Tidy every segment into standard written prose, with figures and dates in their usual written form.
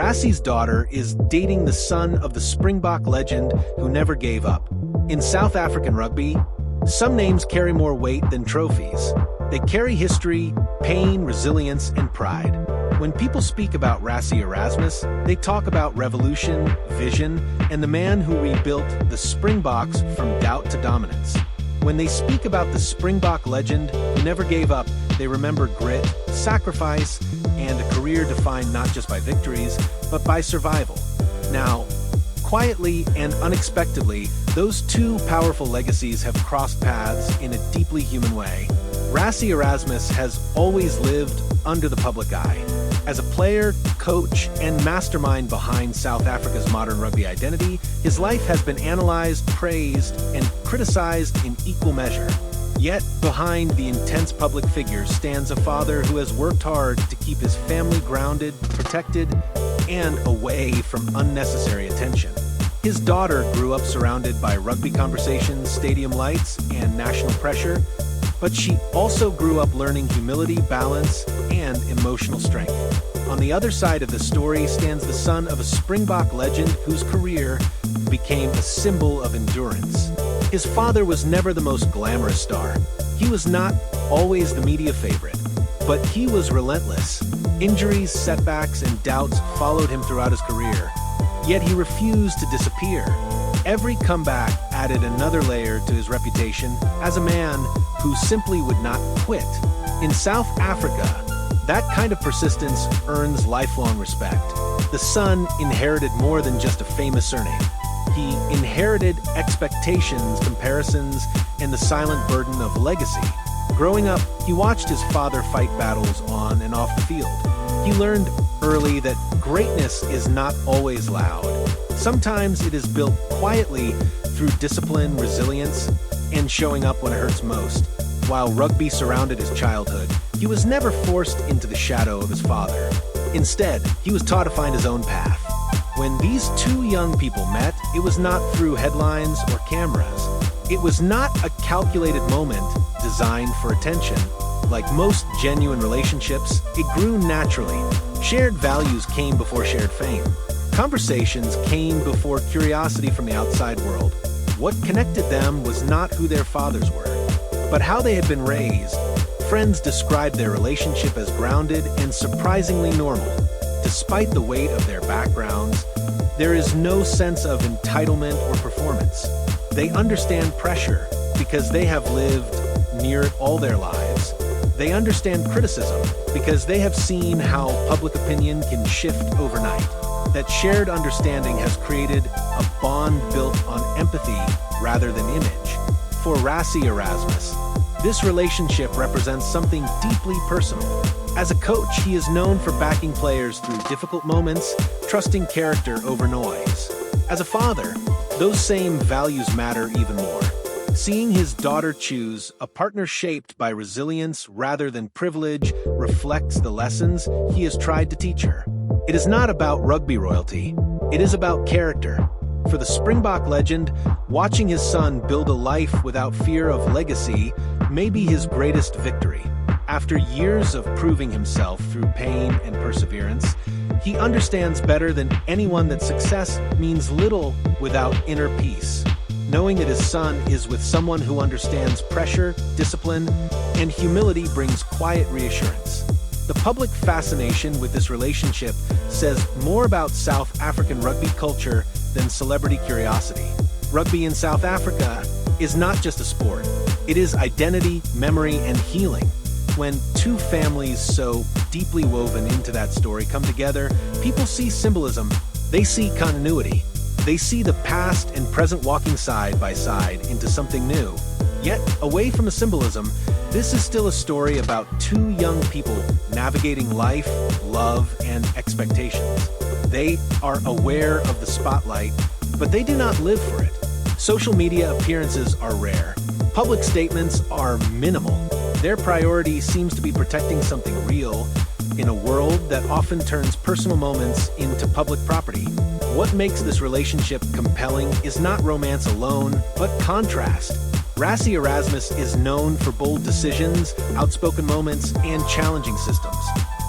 Rassie's daughter is dating the son of the Springbok legend who never gave up. In South African rugby, some names carry more weight than trophies. They carry history, pain, resilience, and pride. When people speak about Rassie Erasmus, they talk about revolution, vision, and the man who rebuilt the Springboks from doubt to dominance. When they speak about the Springbok legend who never gave up, they remember grit, sacrifice, and a career defined not just by victories, but by survival. Now, quietly and unexpectedly, those two powerful legacies have crossed paths in a deeply human way. Rassie Erasmus has always lived under the public eye. As a player, coach, and mastermind behind South Africa's modern rugby identity, his life has been analyzed, praised, and criticized in equal measure. Yet, behind the intense public figure stands a father who has worked hard to keep his family grounded, protected, and away from unnecessary attention. His daughter grew up surrounded by rugby conversations, stadium lights, and national pressure, but she also grew up learning humility, balance, and emotional strength. On the other side of the story stands the son of a Springbok legend whose career became a symbol of endurance. His father was never the most glamorous star. He was not always the media favorite, but he was relentless. Injuries, setbacks, and doubts followed him throughout his career, yet he refused to disappear. Every comeback added another layer to his reputation as a man who simply would not quit. In South Africa, that kind of persistence earns lifelong respect. The son inherited more than just a famous surname. He inherited expectations, comparisons, and the silent burden of legacy. Growing up, he watched his father fight battles on and off the field. He learned early that greatness is not always loud. Sometimes it is built quietly through discipline, resilience, and showing up when it hurts most. While rugby surrounded his childhood, he was never forced into the shadow of his father. Instead, he was taught to find his own path. When these two young people met, it was not through headlines or cameras. It was not a calculated moment designed for attention. Like most genuine relationships, it grew naturally. Shared values came before shared fame. Conversations came before curiosity from the outside world. What connected them was not who their fathers were, but how they had been raised. Friends described their relationship as grounded and surprisingly normal. Despite the weight of their backgrounds, there is no sense of entitlement or performance. They understand pressure because they have lived near it all their lives. They understand criticism because they have seen how public opinion can shift overnight. That shared understanding has created a bond built on empathy rather than image. For Rassie Erasmus, this relationship represents something deeply personal. As a coach, he is known for backing players through difficult moments, trusting character over noise. As a father, those same values matter even more. Seeing his daughter choose a partner shaped by resilience rather than privilege reflects the lessons he has tried to teach her. It is not about rugby royalty. It is about character. For the Springbok legend, watching his son build a life without fear of legacy may be his greatest victory. After years of proving himself through pain and perseverance, he understands better than anyone that success means little without inner peace. Knowing that his son is with someone who understands pressure, discipline, and humility brings quiet reassurance. The public fascination with this relationship says more about South African rugby culture than celebrity curiosity. Rugby in South Africa is not just a sport. It is identity, memory, and healing. When two families so deeply woven into that story come together, people see symbolism. They see continuity. They see the past and present walking side by side into something new. Yet, away from the symbolism, this is still a story about two young people navigating life, love, and expectations. They are aware of the spotlight, but they do not live for it. Social media appearances are rare. Public statements are minimal. Their priority seems to be protecting something real in a world that often turns personal moments into public property. What makes this relationship compelling is not romance alone, but contrast. Rassie Erasmus is known for bold decisions, outspoken moments, and challenging systems.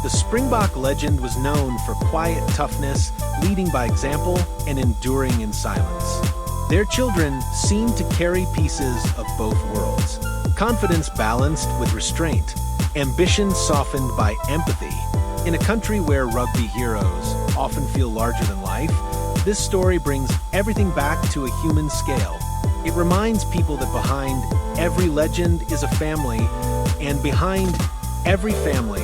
The Springbok legend was known for quiet toughness, leading by example, and enduring in silence. Their children seemed to carry pieces of both worlds. Confidence balanced with restraint, ambition softened by empathy. In a country where rugby heroes often feel larger than life, this story brings everything back to a human scale. It reminds people that behind every legend is a family, and behind every family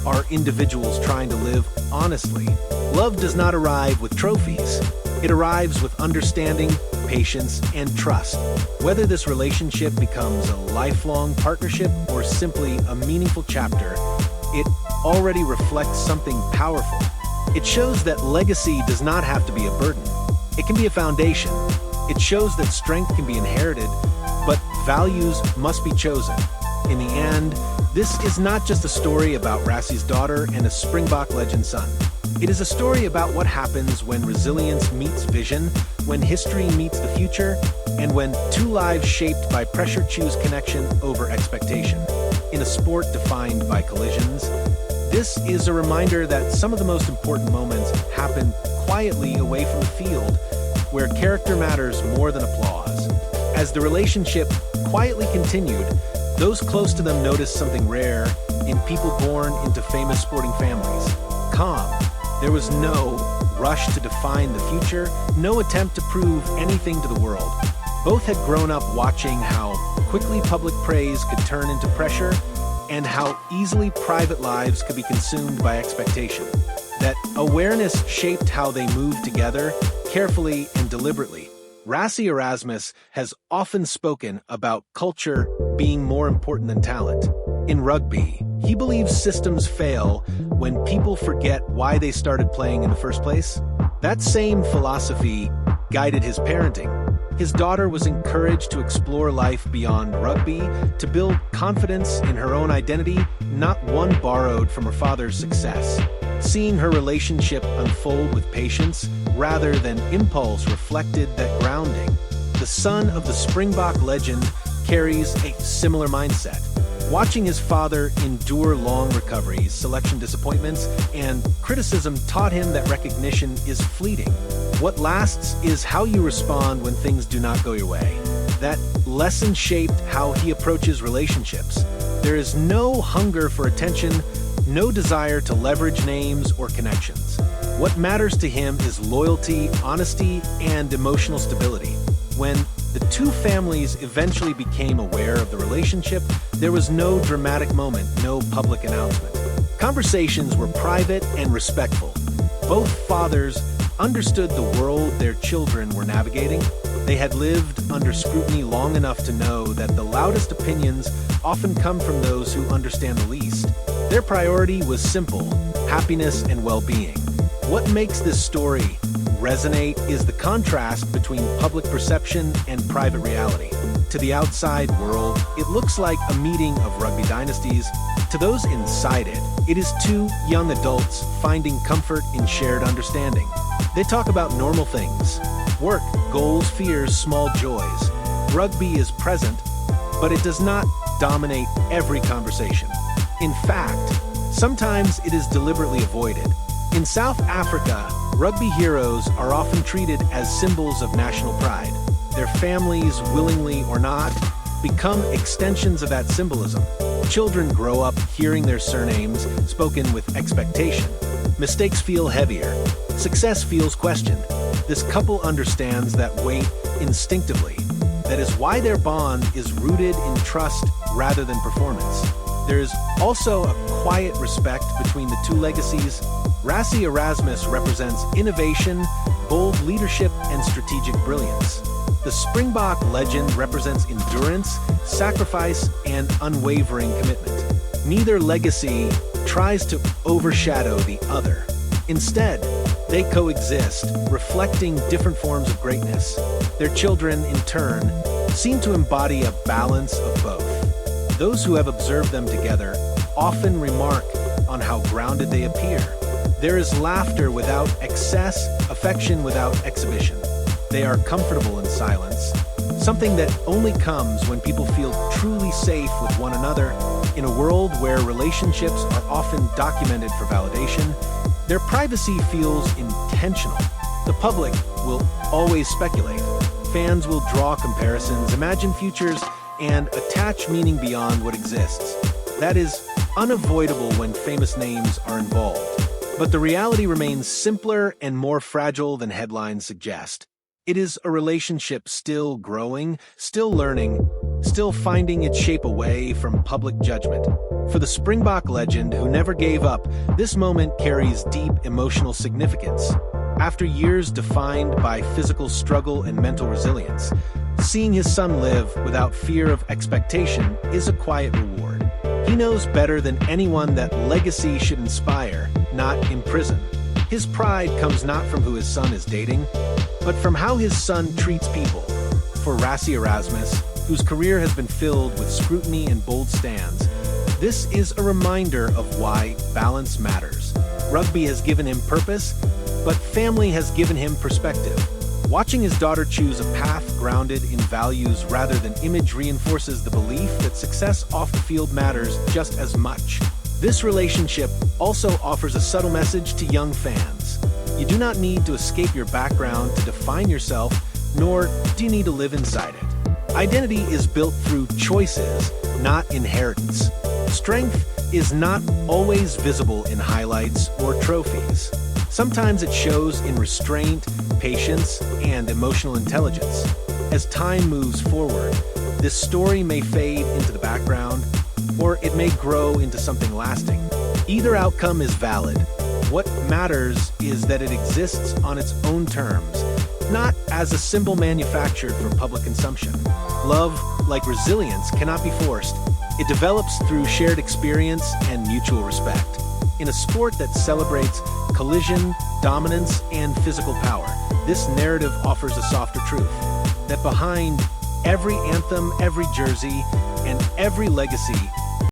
are individuals trying to live honestly. Love does not arrive with trophies. It arrives with understanding, patience, and trust. Whether this relationship becomes a lifelong partnership or simply a meaningful chapter, it already reflects something powerful. It shows that legacy does not have to be a burden. It can be a foundation. It shows that strength can be inherited, but values must be chosen. In the end, this is not just a story about Rassie's daughter and a Springbok legend son. It is a story about what happens when resilience meets vision, when history meets the future, and when two lives shaped by pressure choose connection over expectation. In a sport defined by collisions, this is a reminder that some of the most important moments happen quietly away from the field, where character matters more than applause. As the relationship quietly continued, those close to them noticed something rare in people born into famous sporting families: calm. There was no rush to define the future, no attempt to prove anything to the world. Both had grown up watching how quickly public praise could turn into pressure and how easily private lives could be consumed by expectation. That awareness shaped how they moved together, carefully and deliberately. Rassie Erasmus has often spoken about culture being more important than talent. In rugby, he believes systems fail when people forget why they started playing in the first place. That same philosophy guided his parenting. His daughter was encouraged to explore life beyond rugby, to build confidence in her own identity, not one borrowed from her father's success. Seeing her relationship unfold with patience rather than impulse reflected that grounding. The son of the Springbok legend carries a similar mindset. Watching his father endure long recoveries, selection disappointments, and criticism taught him that recognition is fleeting. What lasts is how you respond when things do not go your way. That lesson shaped how he approaches relationships. There is no hunger for attention, no desire to leverage names or connections. What matters to him is loyalty, honesty, and emotional stability. When the two families eventually became aware of the relationship, there was no dramatic moment, no public announcement. Conversations were private and respectful. Both fathers understood the world their children were navigating. They had lived under scrutiny long enough to know that the loudest opinions often come from those who understand the least. Their priority was simple: happiness and well-being. What makes this story resonate is the contrast between public perception and private reality. To the outside world, it looks like a meeting of rugby dynasties. To those inside it, it is two young adults finding comfort in shared understanding. They talk about normal things: work, goals, fears, small joys. Rugby is present, but it does not dominate every conversation. In fact, sometimes it is deliberately avoided. In South Africa, rugby heroes are often treated as symbols of national pride. Their families, willingly or not, become extensions of that symbolism. Children grow up hearing their surnames spoken with expectation. Mistakes feel heavier. Success feels questioned. This couple understands that weight instinctively. That is why their bond is rooted in trust rather than performance. There is also a quiet respect between the two legacies. Rassie Erasmus represents innovation, bold leadership, and strategic brilliance. The Springbok legend represents endurance, sacrifice, and unwavering commitment. Neither legacy tries to overshadow the other. Instead, they coexist, reflecting different forms of greatness. Their children, in turn, seem to embody a balance of both. Those who have observed them together often remark on how grounded they appear. There is laughter without excess, affection without exhibition. They are comfortable in silence, something that only comes when people feel truly safe with one another. In a world where relationships are often documented for validation, their privacy feels intentional. The public will always speculate. Fans will draw comparisons, imagine futures, and attach meaning beyond what exists. That is unavoidable when famous names are involved. But the reality remains simpler and more fragile than headlines suggest. It is a relationship still growing, still learning, still finding its shape away from public judgment. For the Springbok legend who never gave up, this moment carries deep emotional significance. After years defined by physical struggle and mental resilience, seeing his son live without fear of expectation is a quiet reward. He knows better than anyone that legacy should inspire, not imprison. His pride comes not from who his son is dating, but from how his son treats people. For Rassie Erasmus, whose career has been filled with scrutiny and bold stands, this is a reminder of why balance matters. Rugby has given him purpose, but family has given him perspective. Watching his daughter choose a path grounded in values rather than image reinforces the belief that success off the field matters just as much. This relationship also offers a subtle message to young fans. You do not need to escape your background to define yourself, nor do you need to live inside it. Identity is built through choices, not inheritance. Strength is not always visible in highlights or trophies. Sometimes it shows in restraint, patience, and emotional intelligence. As time moves forward, this story may fade into the background, or it may grow into something lasting. Either outcome is valid. What matters is that it exists on its own terms, not as a symbol manufactured for public consumption. Love, like resilience, cannot be forced. It develops through shared experience and mutual respect. In a sport that celebrates collision, dominance, and physical power, this narrative offers a softer truth, that behind every anthem, every jersey, and every legacy